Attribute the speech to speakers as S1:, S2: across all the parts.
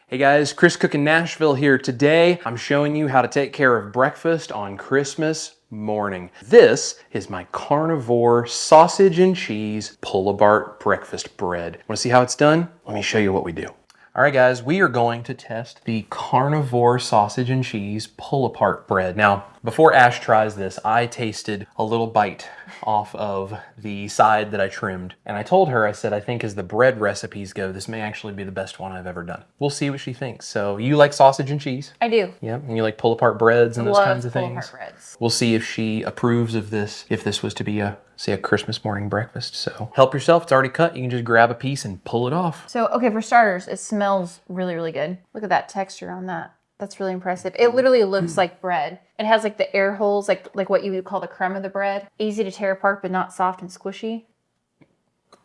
S1: Hey guys, Chris Cookin' Nashville here. Today, I'm showing you how to take care of breakfast on Christmas morning. This is my carnivore sausage and cheese pull-apart breakfast bread. Want to see how it's done? Let me show you what we do. All right guys, we are going to test the carnivore sausage and cheese pull-apart bread. Now, before Ash tries this, I tasted a little bite off of the side that I trimmed. And I told her, I said, I think as the bread recipes go, this may actually be the best one I've ever done. We'll see what she thinks. So you like sausage and cheese?
S2: I do.
S1: Yep, and you like pull-apart breads and those kinds of things?
S2: Pull-apart breads.
S1: We'll see if she approves of this, if this was to be a Christmas morning breakfast. So help yourself, it's already cut. You can just grab a piece and pull it off.
S2: So, okay, for starters, it smells really, really good. Look at that texture on that. That's really impressive. It literally looks like bread. It has like the air holes, like what you would call the creme of the bread. Easy to tear apart, but not soft and squishy.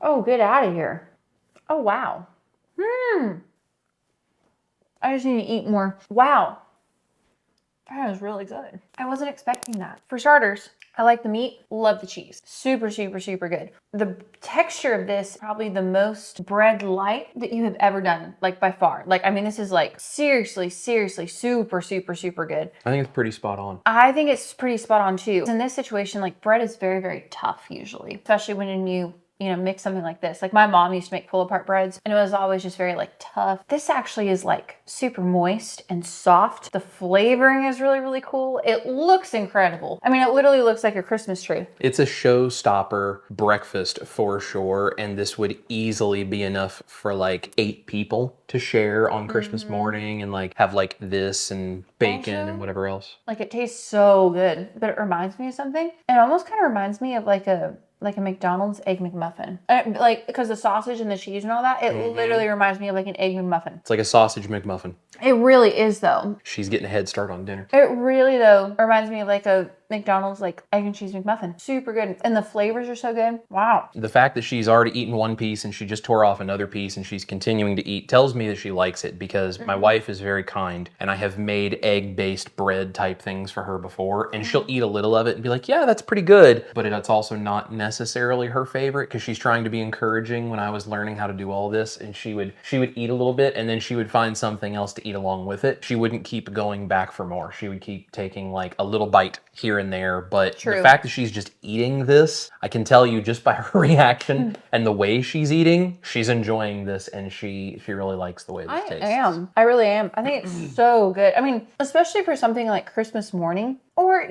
S2: Oh, get out of here. Oh, wow. I just need to eat more. Wow. That is really good. I wasn't expecting that. For starters, I like the meat, love the cheese. Super, super, super good. The texture of this, probably the most bread-like that you have ever done, like by far. Like, I mean, this is like seriously, super, super, super good.
S1: I think it's pretty spot on.
S2: I think it's pretty spot on too. In this situation, like bread is very, very tough usually, especially when you mix something like this. Like my mom used to make pull-apart breads and it was always just very like tough. This actually is like super moist and soft. The flavoring is really, really cool. It looks incredible. I mean, it literally looks like a Christmas tree.
S1: It's a showstopper breakfast for sure. And this would easily be enough for like 8 people to share on Christmas morning and like have like this and bacon
S2: Also,
S1: and whatever else.
S2: Like it tastes so good, but it reminds me of something. It almost kind of reminds me of like a McDonald's Egg McMuffin. Like, because the sausage and the cheese and all that, it literally reminds me of like an Egg McMuffin.
S1: It's like a sausage McMuffin.
S2: It really is though.
S1: She's getting a head start on dinner.
S2: It really though reminds me of like a McDonald's like egg and cheese McMuffin. Super good. And the flavors are so good. Wow.
S1: The fact that she's already eaten one piece and she just tore off another piece and she's continuing to eat tells me that she likes it because my wife is very kind and I have made egg-based bread type things for her before and she'll eat a little of it and be like, yeah, that's pretty good. But it's also not necessarily her favorite because she's trying to be encouraging when I was learning how to do all this, and she would eat a little bit and then she would find something else to eat along with it. She wouldn't keep going back for more. She would keep taking like a little bite here and there, but the fact that she's just eating this, I can tell you just by her reaction and the way she's eating, she's enjoying this and she really likes the way this tastes.
S2: I really am. I think it's so good. I mean, especially for something like Christmas morning or,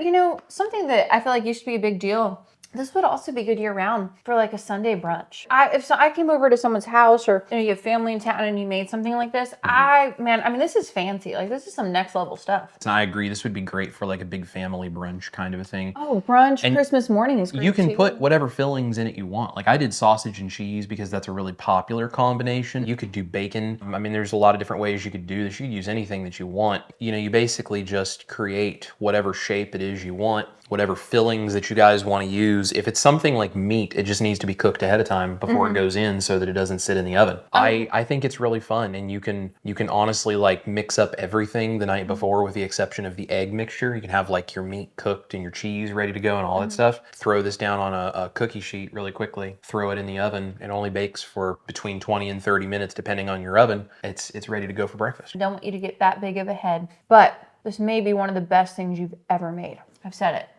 S2: something that I feel like used to be a big deal. This would also be good year round for like a Sunday brunch. If I came over to someone's house or you have family in town and you made something like this, I mean, this is fancy. Like this is some next level stuff.
S1: And I agree. This would be great for like a big family brunch kind of a thing.
S2: Oh, brunch, and Christmas morning is great
S1: you can
S2: too.
S1: put whatever fillings in it you want. Like I did sausage and cheese because that's a really popular combination. You could do bacon. I mean, there's a lot of different ways you could do this. You could use anything that you want. You basically just create whatever shape it is you want, whatever fillings that you guys want to use. If it's something like meat, it just needs to be cooked ahead of time before it goes in so that it doesn't sit in the oven. I think it's really fun, and you can honestly like mix up everything the night before with the exception of the egg mixture. You can have like your meat cooked and your cheese ready to go and all that stuff. Throw this down on a cookie sheet really quickly, throw it in the oven. It only bakes for between 20 and 30 minutes depending on your oven. It's ready to go for breakfast.
S2: I don't want you to get that big of a head, but this may be one of the best things you've ever made. I've said it.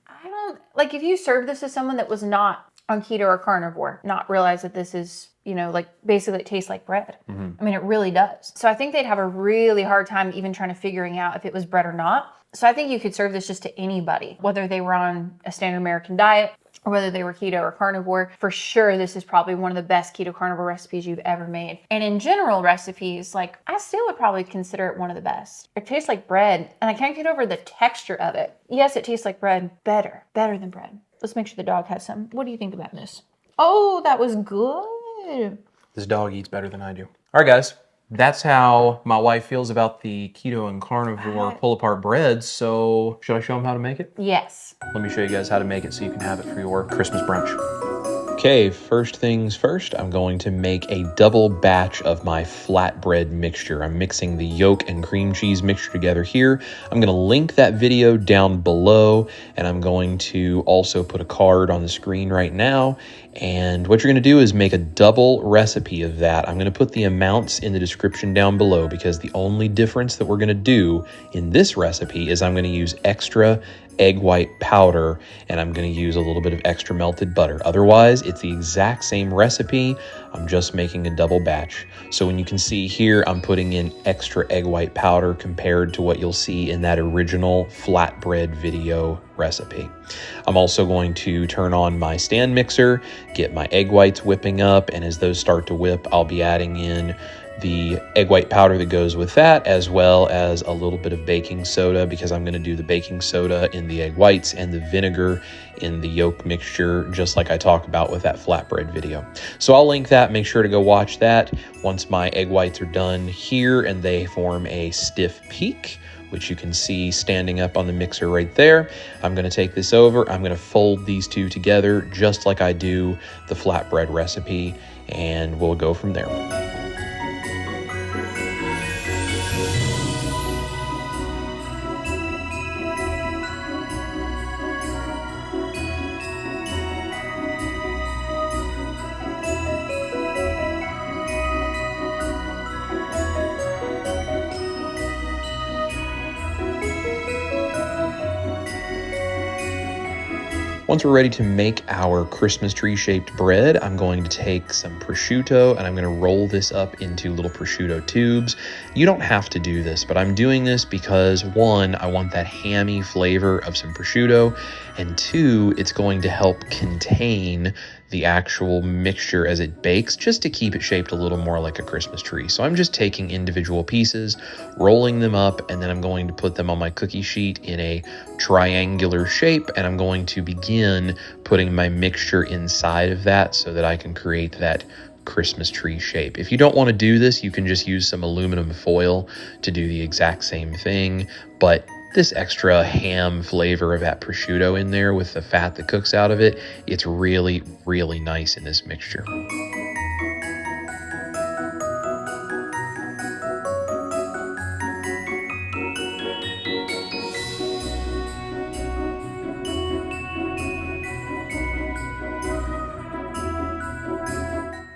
S2: Like if you serve this to someone that was not on keto or carnivore, not realize that this is, like basically it tastes like bread. I mean, it really does. So I think they'd have a really hard time even trying to figuring out if it was bread or not. So I think you could serve this just to anybody, whether they were on a standard American diet or whether they were keto or carnivore. For sure, this is probably one of the best keto carnivore recipes you've ever made. And in general recipes, like I still would probably consider it one of the best. It tastes like bread and I can't get over the texture of it. Yes, it tastes like bread. Better than bread. Let's make sure the dog has some. What do you think about this? Oh, that was good.
S1: This dog eats better than I do. All right, guys. That's how my wife feels about the keto and carnivore pull-apart breads. So should I show them how to make it?
S2: Yes.
S1: Let me show you guys how to make it so you can have it for your Christmas brunch. Okay, first things first, I'm going to make a double batch of my flatbread mixture. I'm mixing the yolk and cream cheese mixture together here. I'm going to link that video down below, and I'm going to also put a card on the screen right now. And what you're going to do is make a double recipe of that. I'm going to put the amounts in the description down below, because the only difference that we're going to do in this recipe is I'm going to use extra egg white powder, and I'm going to use a little bit of extra melted butter. Otherwise, it's the exact same recipe. I'm just making a double batch. So when you can see here, I'm putting in extra egg white powder compared to what you'll see in that original flatbread video recipe. I'm also going to turn on my stand mixer, get my egg whites whipping up, and as those start to whip, I'll be adding in the egg white powder that goes with that, as well as a little bit of baking soda, because I'm going to do the baking soda in the egg whites and the vinegar in the yolk mixture, just like I talked about with that flatbread video. So I'll link that. Make sure to go watch that once my egg whites are done here and they form a stiff peak, which you can see standing up on the mixer right there. I'm going to take this over. I'm going to fold these two together just like I do the flatbread recipe, and we'll go from there. Once we're ready to make our Christmas tree shaped bread, I'm going to take some prosciutto and I'm going to roll this up into little prosciutto tubes. You don't have to do this, but I'm doing this because one, I want that hammy flavor of some prosciutto, and two, it's going to help contain the actual mixture as it bakes, just to keep it shaped a little more like a Christmas tree. So I'm just taking individual pieces, rolling them up, and then I'm going to put them on my cookie sheet in a triangular shape, and I'm going to begin putting my mixture inside of that so that I can create that Christmas tree shape. If you don't want to do this, you can just use some aluminum foil to do the exact same thing, but this extra ham flavor of that prosciutto in there with the fat that cooks out of it, it's really, really nice in this mixture.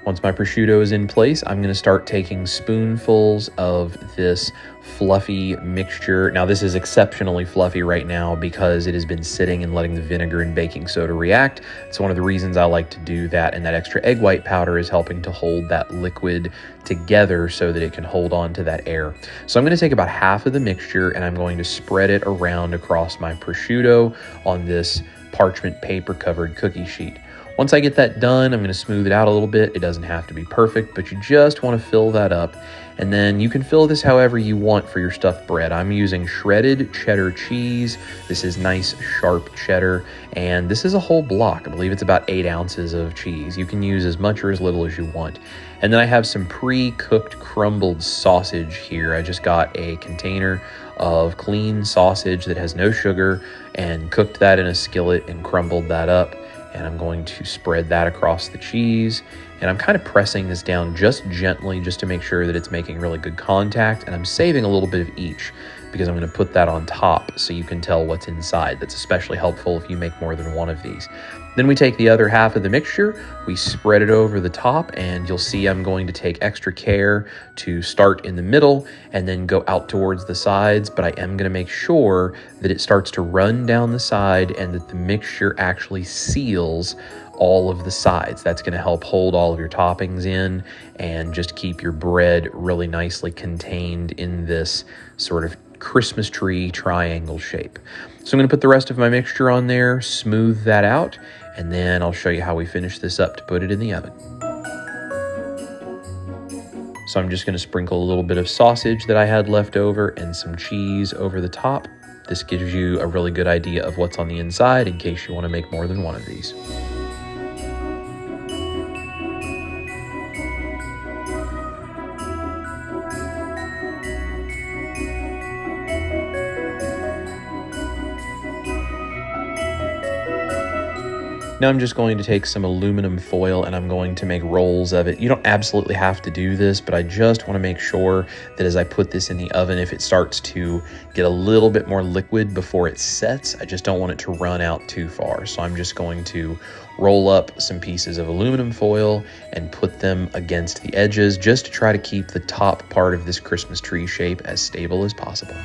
S1: Once my prosciutto is in place, I'm going to start taking spoonfuls of this fluffy mixture. Now, this is exceptionally fluffy right now because it has been sitting and letting the vinegar and baking soda react. It's one of the reasons I like to do that, and that extra egg white powder is helping to hold that liquid together so that it can hold on to that air. So I'm going to take about half of the mixture and I'm going to spread it around across my prosciutto on this parchment paper covered cookie sheet. Once I get that done, I'm going to smooth it out a little bit. It doesn't have to be perfect, but you just want to fill that up. And then you can fill this however you want for your stuffed bread. I'm using shredded cheddar cheese. This is nice, sharp cheddar, and this is a whole block. I believe it's about 8 ounces of cheese. You can use as much or as little as you want. And then I have some pre-cooked crumbled sausage here. I just got a container of clean sausage that has no sugar and cooked that in a skillet and crumbled that up. And I'm going to spread that across the cheese. And I'm kind of pressing this down just gently just to make sure that it's making really good contact. And I'm saving a little bit of each because I'm going to put that on top so you can tell what's inside. That's especially helpful if you make more than one of these. Then we take the other half of the mixture, we spread it over the top, and you'll see I'm going to take extra care to start in the middle and then go out towards the sides, but I am going to make sure that it starts to run down the side and that the mixture actually seals all of the sides. That's going to help hold all of your toppings in and just keep your bread really nicely contained in this sort of Christmas tree triangle shape. So I'm going to put the rest of my mixture on there, smooth that out, and then I'll show you how we finish this up to put it in the oven. So I'm just going to sprinkle a little bit of sausage that I had left over and some cheese over the top. This gives you a really good idea of what's on the inside in case you want to make more than one of these. Now I'm just going to take some aluminum foil and I'm going to make rolls of it. You don't absolutely have to do this, but I just want to make sure that as I put this in the oven, if it starts to get a little bit more liquid before it sets, I just don't want it to run out too far. So I'm just going to roll up some pieces of aluminum foil and put them against the edges just to try to keep the top part of this Christmas tree shape as stable as possible.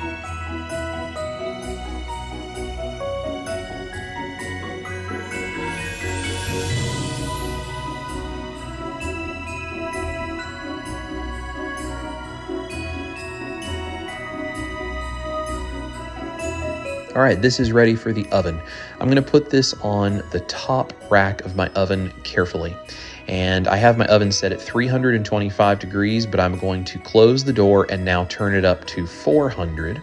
S1: All right, this is ready for the oven. I'm gonna put this on the top rack of my oven carefully. And I have my oven set at 325 degrees, but I'm going to close the door and now turn it up to 400.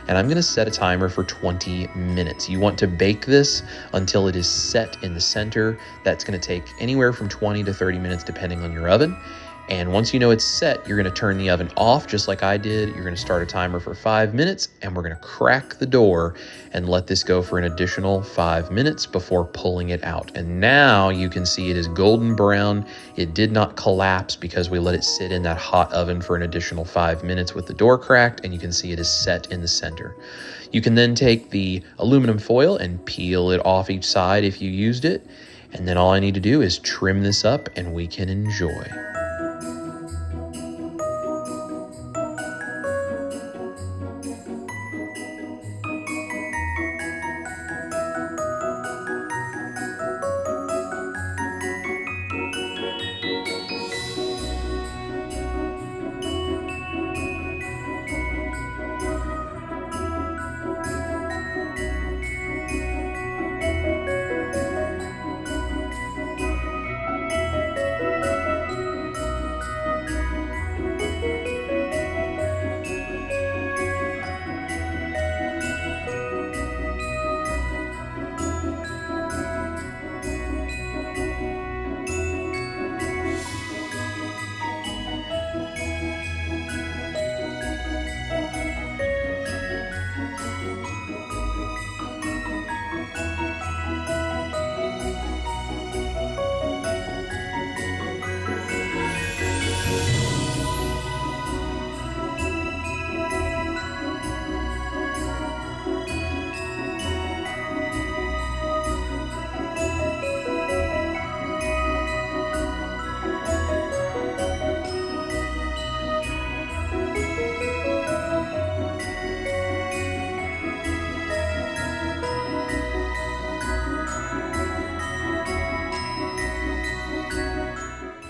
S1: And I'm gonna set a timer for 20 minutes. You want to bake this until it is set in the center. That's gonna take anywhere from 20 to 30 minutes depending on your oven. And once you know it's set, you're gonna turn the oven off just like I did. You're gonna start a timer for 5 minutes and we're gonna crack the door and let this go for an additional 5 minutes before pulling it out. And now you can see it is golden brown. It did not collapse because we let it sit in that hot oven for an additional 5 minutes with the door cracked, and you can see it is set in the center. You can then take the aluminum foil and peel it off each side if you used it. And then all I need to do is trim this up and we can enjoy.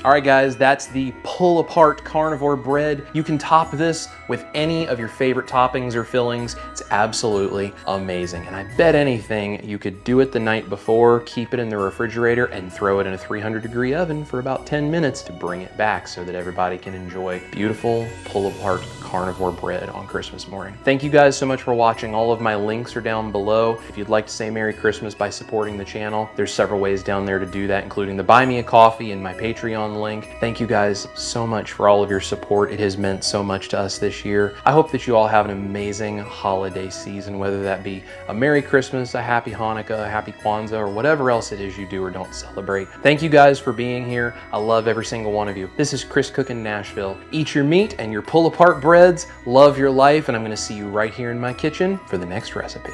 S1: All right, guys, that's the pull apart carnivore bread. You can top this with any of your favorite toppings or fillings. It's absolutely amazing. And I bet anything you could do it the night before, keep it in the refrigerator and throw it in a 300-degree oven for about 10 minutes to bring it back so that everybody can enjoy beautiful pull apart carnivore bread on Christmas morning. Thank you guys so much for watching. All of my links are down below. If you'd like to say Merry Christmas by supporting the channel, there's several ways down there to do that, including the Buy Me a Coffee and my Patreon link. Thank you guys so much for all of your support. It has meant so much to us this year. I hope that you all have an amazing holiday season, whether that be a Merry Christmas, a Happy Hanukkah, a Happy Kwanzaa, or whatever else it is you do or don't celebrate. Thank you guys for being here. I love every single one of you. This is Chris Cookin' Nashville. Eat your meat and your pull apart breads. Love your life, and I'm gonna see you right here in my kitchen for the next recipe.